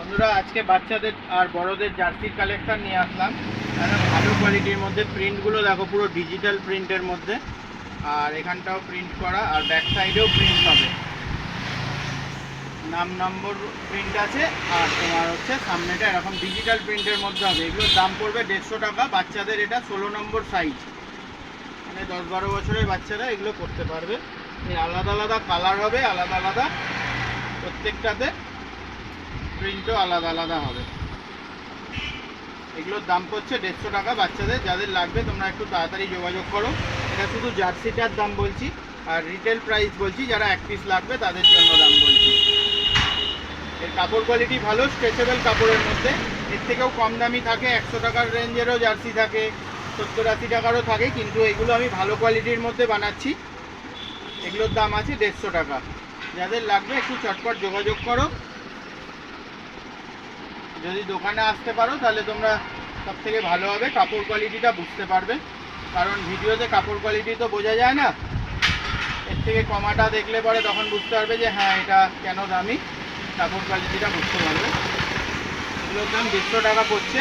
বন্ধুরা আজকে বাচ্চাদের আর বড়দের জার্সির কালেকশন নিয়ে আসলাম। ভালো কোয়ালিটির মধ্যে প্রিন্টগুলো দেখো, পুরো ডিজিটাল প্রিন্টের মধ্যে। আর এখানটাও প্রিন্ট করা, আর ব্যাক সাইডেও প্রিন্ট হবে, নাম নম্বর প্রিন্ট আছে। আর তোমার হচ্ছে সামনেটা এরকম ডিজিটাল প্রিন্টের মধ্যে হবে। এগুলোর দাম পড়বে 150 টাকা। বাচ্চাদের এটা 16 নম্বর সাইজ, মানে 10-12 বছরের বাচ্চারা এগুলো করতে পারবে। আলাদা আলাদা কালার হবে, আলাদা আলাদা প্রত্যেকটাতে প্রিন্টও আলাদা আলাদা হবে। এগুলোর দাম পড়ছে 150 টাকা বাচ্চাদের। যাদের লাগবে তোমরা একটু তাড়াতাড়ি যোগাযোগ করো। এটা শুধু জার্সিটার দাম বলছি, আর রিটেল প্রাইস বলছি, যারা এক পিস লাগবে তাদের জন্য দাম বলছি। এর কাপড় কোয়ালিটি ভালো, স্ট্রেচেবল কাপড়ের মধ্যে। এর থেকেও কম দামি থাকে, 100 টাকার রেঞ্জেরও জার্সি থাকে, 70-80 টাকারও থাকে, কিন্তু এগুলো আমি ভালো কোয়ালিটির মধ্যে বানাচ্ছি। এগুলোর দাম আছে 150 টাকা। যাদের লাগবে একটু চটপট যোগাযোগ করো। যদি দোকানে আসতে পারো তাহলে তোমরা সব থেকে ভালো হবে, কাপড় কোয়ালিটিটা বুঝতে পারবে। কারণ ভিডিওতে কাপড় কোয়ালিটি তো বোঝা যায় না, এর থেকে কমাটা দেখলে পরে তখন বুঝতে পারবে যে হ্যাঁ এটা কেন দামি, কাপড় কোয়ালিটিটা বুঝতে পারবে। এগুলোর দাম 150 টাকা পড়ছে।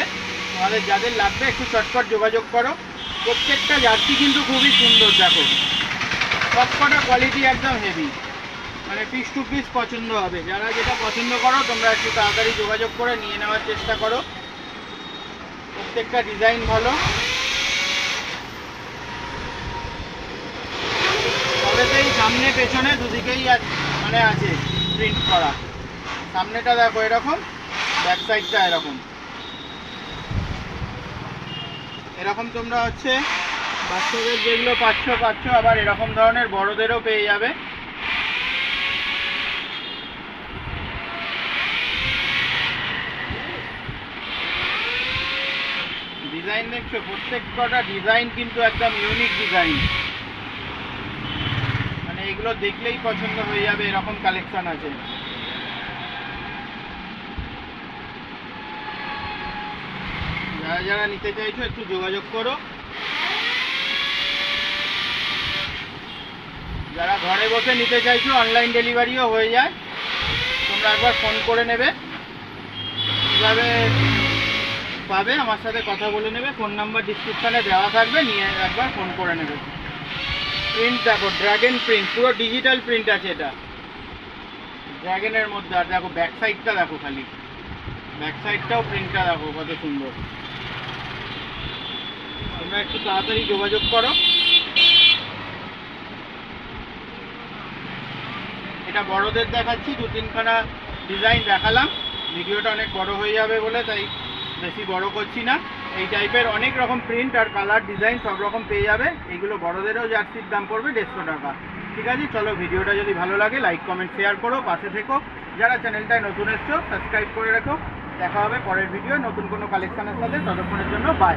তোমাদের যাদের লাগবে একটু চটপট যোগাযোগ করো। প্রত্যেকটা জার্সি কিন্তু খুবই সুন্দর, দেখো সব কটা কোয়ালিটি একদম হেভি, মানে পিস টু পিস পছন্দ হবে। যারা যেটা পছন্দ করো তোমরা একটু তাড়াতাড়ি যোগাযোগ করে নিয়ে নেওয়ার চেষ্টা করো। প্রত্যেকটা ডিজাইন ভালো, তবেতেই সামনে পেছনে দুদিকেই মানে আছে প্রিন্ট করা। সামনেটা দেখো এরকম, ব্যাক সাইডটা এরকম এরকম। তোমরা হচ্ছে বাচ্চাদের যেগুলো পাচ্ছ, আবার এরকম ধরনের বড়দেরও পেয়ে যাবে। ডিজাইন দেখছো, প্রত্যেক কটা ডিজাইন কিন্তু একদম ইউনিক ডিজাইন, মানে এগুলো দেখলেই পছন্দ হয়ে যাবে, এরকম কালেকশন আছে। যারা যারা নিতে চাইছো একটু যোগাযোগ করো। যারা ঘরে বসে নিতে চাইছো অনলাইন ডেলিভারিও হয়ে যায়, তোমরা একবার ফোন করে নেবে। কীভাবে পাবে আমার সাথে কথা বলে নেবে, ফোন নাম্বার ডিসক্রিপশানে দেওয়া থাকবে, নিয়ে একবার ফোন করে নেবে। প্রিন্ট দেখো, ড্রাগন প্রিন্ট, পুরো ডিজিটাল প্রিন্ট আছে এটা ড্রাগনের মধ্যে। আর দেখো ব্যাক সাইডটা দেখো, খালি ব্যাক সাইডটাও প্রিন্টটা দেখো কত সুন্দর। তোমরা একটু তাড়াতাড়ি যোগাযোগ করো। এটা বড়দের দেখাচ্ছি, 2-3খানা ডিজাইন দেখালাম। ভিডিওটা অনেক বড় হয়ে যাবে বলে তাই বেশি বড় করছি না। এই টাইপের অনেক রকম প্রিন্ট আর কালার ডিজাইন সব রকম পেয়ে যাবে। এইগুলো বড়দেরও জার্সির দাম পড়বে 150 টাকা। ঠিক আছে, চলো ভিডিওটা যদি ভালো লাগে লাইক কমেন্ট শেয়ার করো, পাশে থেকো। যারা চ্যানেলটায় নতুন এসছো সাবস্ক্রাইব করে রাখো। দেখা হবে পরের ভিডিও নতুন কোনো কালেকশনের সাথে। ততক্ষণের জন্য বাই।